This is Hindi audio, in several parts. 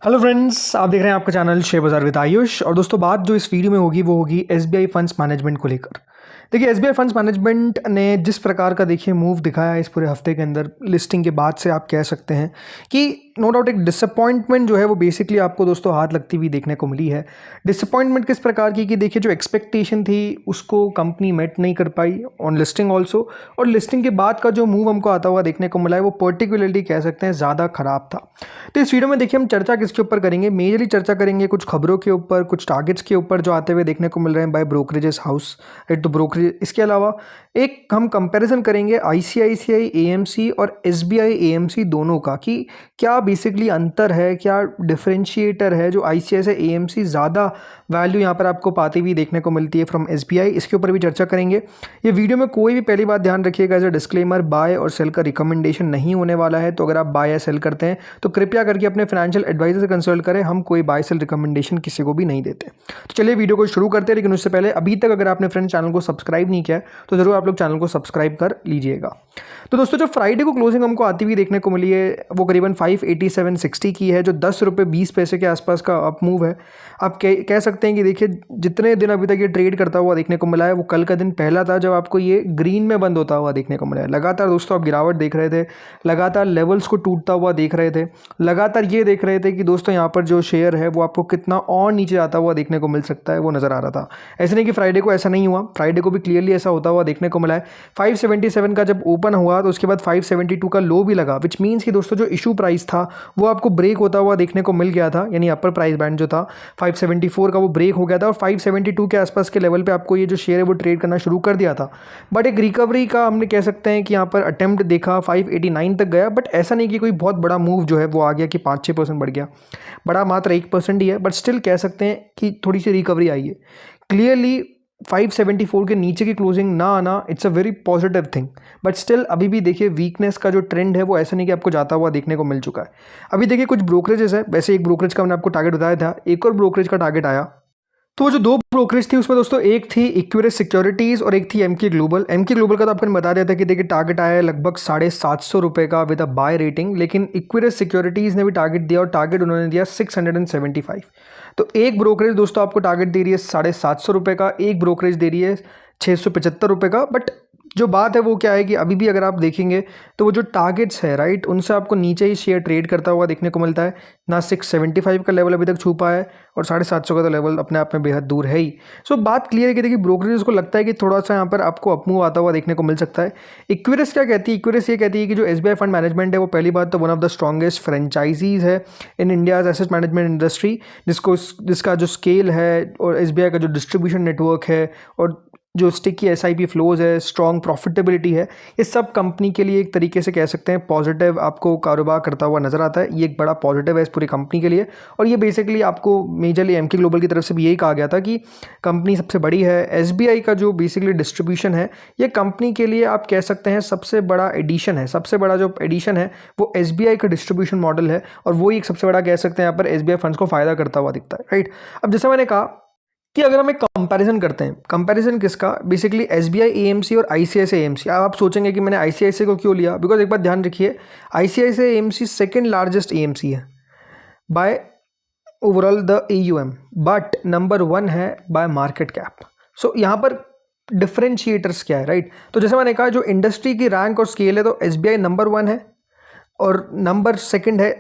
हेलो फ्रेंड्स, आप देख रहे हैं आपका चैनल शेयर बाजार विद आयुष। और दोस्तों, बात जो इस वीडियो में होगी वो होगी एसबीआई फंड्स मैनेजमेंट को लेकर। देखिए, एसबीआई फंड्स मैनेजमेंट ने जिस प्रकार का देखिए मूव दिखाया है इस पूरे हफ्ते के अंदर लिस्टिंग के बाद से, आप कह सकते हैं कि नो डाउट एक डिसअपॉइंटमेंट जो है वो बेसिकली आपको दोस्तों हाथ लगती हुई देखने को मिली है। डिसअपॉइंटमेंट किस प्रकार की कि देखिए, जो एक्सपेक्टेशन थी उसको कंपनी मेट नहीं कर पाई ऑन लिस्टिंग ऑल्सो, और लिस्टिंग के बाद का जो मूव हमको आता हुआ देखने को मिला है वो पर्टिकुलरली कह सकते हैं ज़्यादा खराब था। तो इस वीडियो में देखिए हम चर्चा किसके ऊपर करेंगे, मेजरली चर्चा करेंगे कुछ खबरों के ऊपर, कुछ टारगेट्स के ऊपर जो आते हुए देखने को मिल रहे हैं बाय ब्रोकरेजेस हाउस, राइट। तो ब्रोकरेज, इसके अलावा एक हम कंपैरिजन करेंगे आईसीआईसीआई एएमसी और एसबीआई एएमसी दोनों का, कि क्या बेसिकली अंतर है, क्या डिफरेंशिएटर है जो आईसीआईसीआई एएमसी ज़्यादा वैल्यू यहाँ पर आपको पाती हुई देखने को मिलती है फ्रॉम एसबीआई। इसके ऊपर भी चर्चा करेंगे। ये वीडियो में कोई भी, पहली बात ध्यान रखिएगा, एज अ डिस्क्लेमर, बाय और सेल का रिकमेंडेशन नहीं होने वाला है। तो अगर आप बाय या सेल करते हैं तो कृपया करके अपने फाइनेंशियल एडवाइजर से कंसल्ट करें। हम कोई बाय सेल रिकमेंडेशन किसी को भी नहीं देते। तो चलिए वीडियो को शुरू करते हैं, लेकिन उससे पहले अभी तक अगर आपने फ्रेंड चैनल को सब्सक्राइब नहीं किया है तो जरूर आप लोग चैनल को सब्सक्राइब कर लीजिएगा। तो दोस्तों, जो फ्राइडे को क्लोजिंग हमको आती हुई देखने को मिली है वो करीबन 587.60 की है, जो 10 रुपये 20 पैसे के आसपास का अप मूव है। आप कह सकते हैं कि देखिए, जितने दिन अभी तक ये ट्रेड करता हुआ देखने को मिला है वो कल का दिन पहला था जब आपको ये ग्रीन में बंद होता हुआ देखने को मिला है। लगातार दोस्तों आप गिरावट देख रहे थे, लगातार लेवल्स को टूटता हुआ देख रहे थे, लगातार ये देख रहे थे कि दोस्तों यहाँ पर जो शेयर है वो आपको कितना और नीचे आता हुआ देखने को मिल सकता है, वो नज़र आ रहा था। ऐसे नहीं कि फ्राइडे को ऐसा नहीं हुआ, फ्राइडे को भी क्लियरली ऐसा होता हुआ देखने को मिला है। 577 का जब ओपन हुआ तो उसके बाद 572 का लो भी लगा, विच मीन्स कि दोस्तों जो इशू प्राइस था वो आपको ब्रेक होता हुआ देखने को मिल गया था। यानी अपर प्राइस बैंड जो था 574 का वो ब्रेक हो गया था और 572 के आसपास के लेवल पे आपको ये जो शेयर है वो ट्रेड करना शुरू कर दिया था। बट एक रिकवरी का हमने कह सकते हैं कि यहाँ पर अटेम्प्ट देखा, 589 तक गया, बट ऐसा नहीं कि कोई बहुत बड़ा मूव जो है वो आ गया कि 5-6% बढ़ गया। बड़ा मात्र 1% ही है, बट स्टिल कह सकते हैं कि थोड़ी सी रिकवरी आई है। क्लियरली 574 के नीचे की क्लोजिंग ना आना, it's a very positive thing. But still अभी भी देखिए वीकनेस का जो ट्रेंड है वो ऐसा नहीं कि आपको जाता हुआ देखने को मिल चुका है। अभी देखिए कुछ ब्रोकरेजेस है, वैसे एक ब्रोकरेज का मैंने आपको टारगेट बताया था, एक और ब्रोकरेज का टारगेट आया। तो वो जो दो ब्रोकरेज थी उसमें दोस्तों एक थी इक्विरिस सिक्योरिटीज़ और एक थी एमके ग्लोबल। एमके ग्लोबल का तो आपको बता दिया था कि देखिए टारगेट आया है लगभग 750 रुपये का विद अ बाय रेटिंग, लेकिन इक्विरिस सिक्योरिटीज़ ने भी टारगेट दिया और टारगेट उन्होंने दिया 675। तो एक ब्रोकरेज दोस्तों आपको टारगेट दे रही है 750 रुपये का, एक ब्रोकरेज दे रही है 675 रुपये का। बट जो बात है वो क्या है कि अभी भी अगर आप देखेंगे तो वो जो टारगेट्स है, राइट, उनसे आपको नीचे ही शेयर ट्रेड करता हुआ देखने को मिलता है। ना 675 का लेवल अभी तक छू पाया है और 750 का तो लेवल अपने आप में बेहद दूर है ही। सो बात क्लियर है कि देखिए ब्रोकरेज को लगता है कि थोड़ा सा यहाँ पर आपको अपमूव आता हुआ देखने को मिल सकता है। इक्विरिस क्या कहती है? इक्विरिस ये कहती है कि जो एसबीआई फंड मैनेजमेंट है वो पहली बात तो one of the strongest franchises है in India's asset management industry, जिसका जो स्केल है और एसबीआई का जो डिस्ट्रीब्यूशन नेटवर्क है और जो स्टिकी एसआईपी फ्लोज है, स्ट्रॉन्ग प्रॉफिटेबिलिटी है, ये सब कंपनी के लिए एक तरीके से कह सकते हैं पॉजिटिव आपको कारोबार करता हुआ नजर आता है। ये एक बड़ा पॉजिटिव है इस पूरी कंपनी के लिए। और ये बेसिकली आपको मेजरली एमके ग्लोबल की तरफ से भी यही कहा गया था कि कंपनी सबसे बड़ी है। एसबीआई का जो बेसिकली डिस्ट्रीब्यूशन है ये कंपनी के लिए आप कह सकते हैं सबसे बड़ा एडिशन है। सबसे बड़ा जो एडिशन है वो एसबीआई का डिस्ट्रीब्यूशन मॉडल है और वो एक सबसे बड़ा कह सकते हैं यहाँ पर एसबीआई फंड्स को फायदा करता हुआ दिखता है, राइट। अब जैसे मैंने कहा कि अगर हम एक कंपैरिजन करते हैं, कंपैरिजन किसका, बेसिकली एसबीआई एएमसी और आईसीआईसीआई एएमसी। अब आप सोचेंगे कि मैंने आईसीआईसीआई को क्यों लिया, बिकॉज एक बात ध्यान रखिए, ICICI AMC second largest AMC है by overall the AUM, but number 1 है बाय मार्केट कैप। सो यहाँ पर डिफरेंशिएटर्स क्या है, राइट। तो जैसे मैंने कहा जो इंडस्ट्री की रैंक और स्केल है तो एसबीआई नंबर 1 है और नंबर 2 है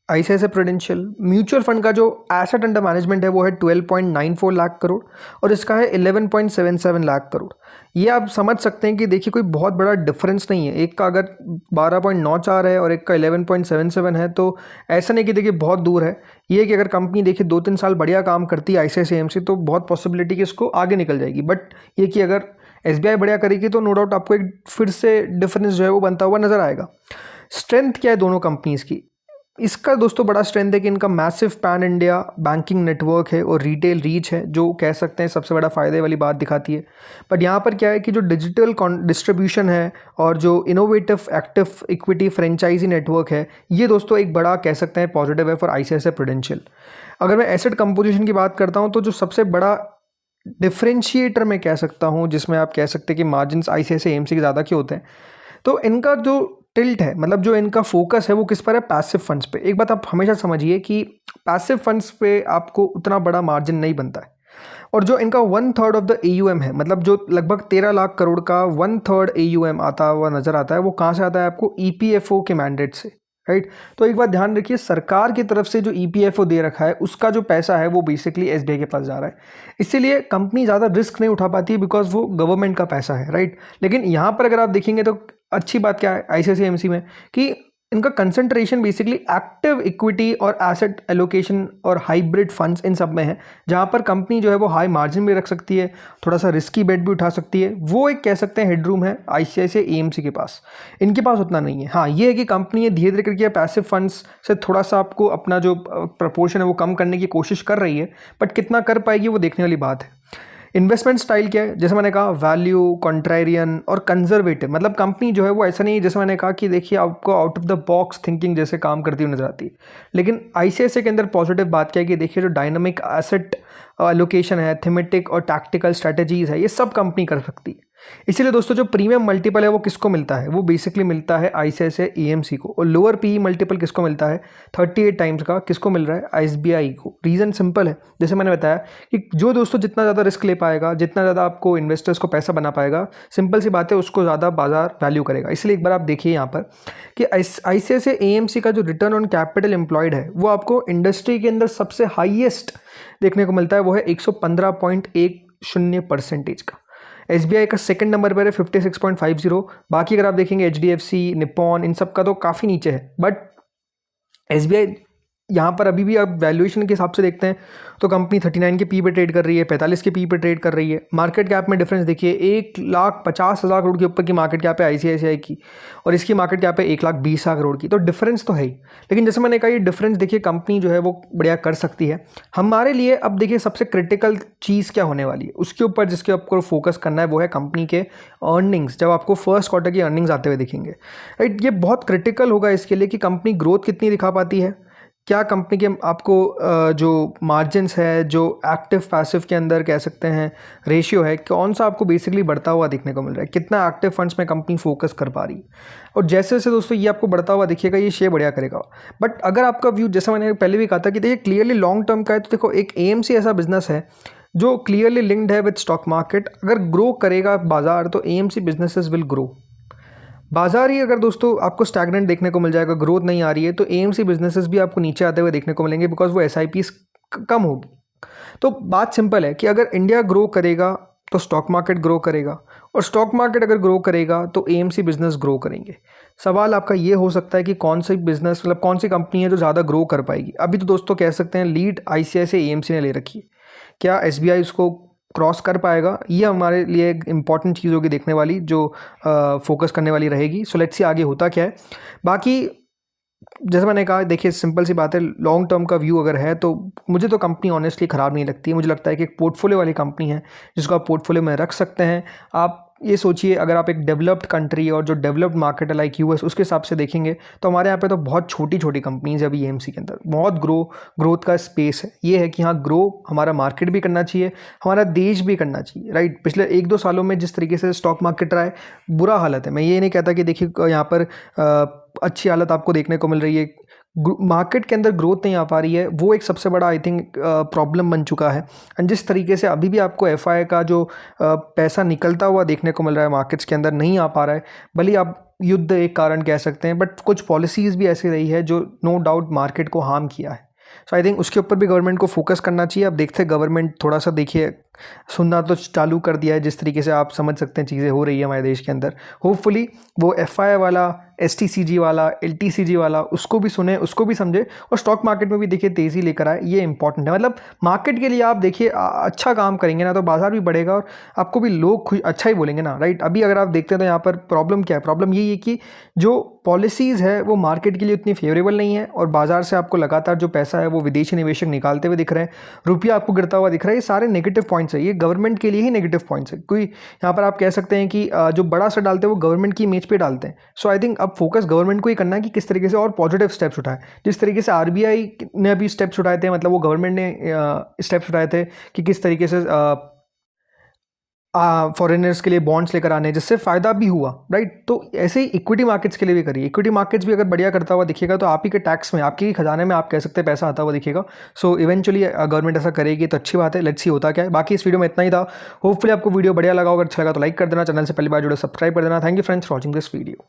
आईसीआईसीआई प्रूडेंशियल। म्यूचुअल फंड का जो एसेट अंडर मैनेजमेंट है वो है 12.94 लाख करोड़ और इसका है 11.77 लाख करोड़। ये आप समझ सकते हैं कि देखिए कोई बहुत बड़ा डिफरेंस नहीं है, एक का अगर 12.94 है और एक का 11.77 है, तो ऐसा नहीं कि देखिए बहुत दूर है। ये कि अगर कंपनी देखिए 2-3 साल बढ़िया काम करती है आईसीआईसीआई एएमसी तो बहुत पॉसिबिलिटी कि इसको आगे निकल जाएगी। बट ये कि अगर एसबीआई बढ़िया करेगी तो नो डाउट आपको एक फिर से डिफरेंस जो है वो बनता हुआ नजर आएगा। स्ट्रेंथ क्या है दोनों कंपनीज की? इसका दोस्तों बड़ा स्ट्रेंथ है कि इनका massive pan India banking network है और रिटेल रीच है, जो कह सकते हैं सबसे बड़ा फ़ायदे वाली बात दिखाती है। बट यहाँ पर क्या है कि जो डिजिटल डिस्ट्रीब्यूशन है और जो innovative active equity franchise network है, ये दोस्तों एक बड़ा कह सकते हैं पॉजिटिव है फॉर आईसीआईसीआई प्रूडेंशियल। अगर मैं एसेट कंपोजिशन की बात करता हूँ तो जो सबसे बड़ा डिफरेंशिएटर मैं कह सकता हूँ जिसमें आप कह सकते हैं कि मार्जिन आईसीआईसीआई एएमसी के ज़्यादा क्यों होते हैं, तो इनका जो टिल्ट है, मतलब जो इनका फोकस है वो किस पर है, पैसिव फंड्स पे। एक बात आप हमेशा समझिए कि पैसिव फंड्स पे आपको उतना बड़ा मार्जिन नहीं बनता है। और जो इनका 1/3 ऑफ द AUM है, मतलब जो लगभग 13 लाख करोड़ का 1/3 AUM आता हुआ नजर आता है, वो कहाँ से आता है आपको, EPFO के मैंडेट से, राइट। तो एक बात ध्यान रखिए, सरकार की तरफ से जो EPFO दे रखा है उसका जो पैसा है वो बेसिकली SBI के पास जा रहा है। इसीलिए कंपनी ज़्यादा रिस्क नहीं उठा पाती है, बिकॉज वो गवर्नमेंट का पैसा है, राइट। लेकिन यहाँ पर अगर आप देखेंगे तो अच्छी बात क्या है ICICI AMC में, कि इनका कंसंट्रेशन बेसिकली एक्टिव इक्विटी और एसेट एलोकेशन और हाइब्रिड फंड्स इन सब में है, जहां पर कंपनी जो है वो हाई मार्जिन भी रख सकती है, थोड़ा सा रिस्की बेट भी उठा सकती है। वो एक कह सकते हैं हेडरूम है ICICI AMC के पास, इनके पास उतना नहीं है। हाँ, ये है कि कंपनी ये धीरे धीरे करके पैसिव फंड्स से थोड़ा सा आपको अपना जो प्रपोर्शन है वो कम करने की कोशिश कर रही है, बट कितना कर पाएगी वो देखने वाली बात है। इन्वेस्टमेंट स्टाइल क्या है, जैसे मैंने कहा वैल्यू, कॉन्ट्रेरियन और कंजर्वेटिव। मतलब कंपनी जो है वो ऐसा नहीं है, जैसे मैंने कहा कि देखिए आपको out of the box thinking जैसे काम करती हुई नजर आती है। लेकिन ICICI के अंदर पॉजिटिव बात क्या है कि देखिए जो डायनामिक एसेट एलोकेशन है, थीमेटिक और टैक्टिकल स्ट्रेटजीज है, ये सब कंपनी कर सकती है। इसीलिए दोस्तों जो प्रीमियम मल्टीपल है वो किसको मिलता है, वो बेसिकली मिलता है ICICI AMC को। और लोअर PE मल्टीपल किसको मिलता है, 38 टाइम्स का किसको मिल रहा है, SBI को। रीज़न सिंपल है, जैसे मैंने बताया कि जो दोस्तों जितना ज़्यादा रिस्क ले पाएगा, जितना ज़्यादा आपको इन्वेस्टर्स को पैसा बना पाएगा, सिंपल सी बात है, उसको ज़्यादा बाजार वैल्यू करेगा। इसलिए एक बार आप देखिए यहाँ पर कि ICICI AMC का जो रिटर्न ऑन कैपिटल एम्प्लॉयड है वो आपको इंडस्ट्री के अंदर सबसे हाईएस्ट देखने को मिलता है, वो है 115.10% का। SBI का सेकंड नंबर पर है 56.50। बाकी अगर आप देखेंगे HDFC, निप्पॉन, इन सब का तो काफ़ी नीचे है। बट SBI यहाँ पर अभी भी आप वैल्यूएशन के हिसाब से देखते हैं तो कंपनी 39 के पी पे ट्रेड कर रही है, 45 के पी पे ट्रेड कर रही है। मार्केट कैप में डिफरेंस देखिए, 1,50,000 करोड़ के ऊपर की मार्केट कैप है ICICI की, और इसकी मार्केट कैप है 1,20,000 करोड़ की। तो डिफरेंस तो है ही, लेकिन जैसे मैंने कहा ये डिफरेंस देखिए कंपनी जो है वो बढ़िया कर सकती है। हमारे लिए अब देखिए सबसे क्रिटिकल चीज़ क्या होने वाली है उसके ऊपर, जिसके आपको फोकस करना है, वो है कंपनी के अर्निंग्स। जब आपको फर्स्ट क्वार्टर की अर्निंग्स आते हुए दिखेंगे, राइट, ये बहुत क्रिटिकल होगा इसके लिए कि कंपनी ग्रोथ कितनी दिखा पाती है, क्या कंपनी के आपको जो मार्जिन्स है, जो एक्टिव पैसिव के अंदर कह सकते हैं रेशियो है, कौन सा आपको बेसिकली बढ़ता हुआ देखने को मिल रहा है, कितना एक्टिव फंड्स में कंपनी फोकस कर पा रही है। और जैसे जैसे दोस्तों ये आपको बढ़ता हुआ दिखेगा, ये शेयर बढ़िया करेगा। बट अगर आपका व्यू, जैसा मैंने पहले भी कहा था कि देखिए क्लियरली लॉन्ग टर्म का है, तो देखो एक AMC ऐसा बिजनेस है जो क्लियरली लिंक्ड है विद स्टॉक मार्केट। अगर ग्रो करेगा बाजार तो AMC बिजनेसेस विल ग्रो। बाजार ही अगर दोस्तों आपको स्टैग्नेंट देखने को मिल जाएगा, ग्रोथ नहीं आ रही है, तो AMC बिजनेसेस भी आपको नीचे आते हुए देखने को मिलेंगे, बिकॉज वो SIPs कम होगी। तो बात सिंपल है कि अगर इंडिया ग्रो करेगा तो स्टॉक मार्केट ग्रो करेगा, और स्टॉक मार्केट अगर ग्रो करेगा तो AMC बिजनेस ग्रो करेंगे। सवाल आपका ये हो सकता है कि कौन सी बिजनेस, मतलब कौन सी कंपनी है जो ज़्यादा ग्रो कर पाएगी। अभी तो दोस्तों कह सकते हैं लीड ICICI AMC ने ले रखी है, क्या SBI उसको क्रॉस कर पाएगा, ये हमारे लिए एक इंपॉर्टेंट चीज़ होगी देखने वाली, जो फोकस करने वाली रहेगी। सो लेट्स सी आगे होता क्या है। बाकी जैसे मैंने कहा, देखिए सिंपल सी बात है, लॉन्ग टर्म का व्यू अगर है तो मुझे तो कंपनी ऑनेस्टली ख़राब नहीं लगती है। मुझे लगता है कि एक पोर्टफोलियो वाली कंपनी है जिसको आप पोर्टफोलियो में रख सकते हैं। आप ये सोचिए, अगर आप एक डेवलप्ड कंट्री और जो डेवलप्ड मार्केट है लाइक US, उसके हिसाब से देखेंगे तो हमारे यहाँ पे तो बहुत छोटी छोटी कंपनीज है अभी AMC के अंदर। बहुत ग्रोथ का स्पेस है। ये है कि हाँ, ग्रो हमारा मार्केट भी करना चाहिए, हमारा देश भी करना चाहिए, राइट। पिछले 1-2 सालों में जिस तरीके से स्टॉक मार्केट रहा है, बुरा हालत है। मैं ये नहीं कहता कि देखिए यहाँ पर अच्छी हालत आपको देखने को मिल रही है, मार्केट के अंदर ग्रोथ नहीं आ पा रही है, वो एक सबसे बड़ा आई थिंक प्रॉब्लम बन चुका है। एंड जिस तरीके से अभी भी आपको FI का जो पैसा निकलता हुआ देखने को मिल रहा है मार्केट्स के अंदर, नहीं आ पा रहा है। भले आप युद्ध एक कारण कह सकते हैं, बट कुछ पॉलिसीज़ भी ऐसी रही है जो नो डाउट मार्केट को हार्म किया है। सो आई थिंक उसके ऊपर भी गवर्नमेंट को फोकस करना चाहिए। अब देखते हैं, गवर्नमेंट थोड़ा सा देखिए सुनना तो चालू कर दिया है, जिस तरीके से आप समझ सकते हैं चीज़ें हो रही है हमारे देश के अंदर। होपफुली वो FI वाला, STCG वाला, LTCG वाला, उसको भी सुने, उसको भी समझे, और स्टॉक मार्केट में भी देखिए तेज़ी लेकर आए। ये इंपॉर्टेंट है। मतलब मार्केट के लिए आप देखिए अच्छा काम करेंगे ना तो बाजार भी बढ़ेगा और आपको भी लोग अच्छा ही बोलेंगे ना, राइट। अभी अगर आप देखते हैं तो यहाँ पर प्रॉब्लम क्या है, प्रॉब्लम यही है कि जो पॉलिसीज़ है वो मार्केट के लिए उतनी फेवरेबल नहीं है, और बाजार से आपको लगातार जो पैसा है वो विदेशी निवेशक निकालते हुए दिख रहे हैं, रुपया आपको गिरता हुआ दिख रहा है। ये सारे नेगेटिव पॉइंट्स है, ये गवर्नमेंट के लिए ही नेगेटिव पॉइंट्स है। कोई यहाँ पर आप कह सकते हैं कि जो बड़ा असर डालते हैं वो गवर्नमेंट की इमेज पे डालते हैं। सो आई थिंक अब फोकस गवर्नमेंट को ही करना है कि किस तरीके से और पॉजिटिव स्टेप्स उठाए। जिस तरीके से RBI ने अभी स्टेप्स उठाए थे, मतलब वो गवर्नमेंट ने स्टेप्स उठाए थे कि किस तरीके से फॉरेनर्स के लिए बॉन्ड्स लेकर आने, जिससे फ़ायदा भी हुआ, राइट। तो ऐसे ही इक्विटी मार्केट्स के लिए भी करिए। इक्विटी मार्केट्स भी अगर बढ़िया करता हुआ दिखेगा तो आप ही के टैक्स में, आपके ही खजाने में आप कह सकते हैं पैसा आता हुआ दिखेगा। सो इवेंचुअली गवर्नमेंट ऐसा करेगी तो अच्छी बात है। लेट्स सी होता क्या है। बाकी इस वीडियो में इतना ही था। होपफुली आपको वीडियो बढ़िया लगा होगा, अच्छा लगा तो लाइक कर देना, चैनल से पहली बार जुड़े सब्सक्राइब कर देना। Thank you friends for watching this video.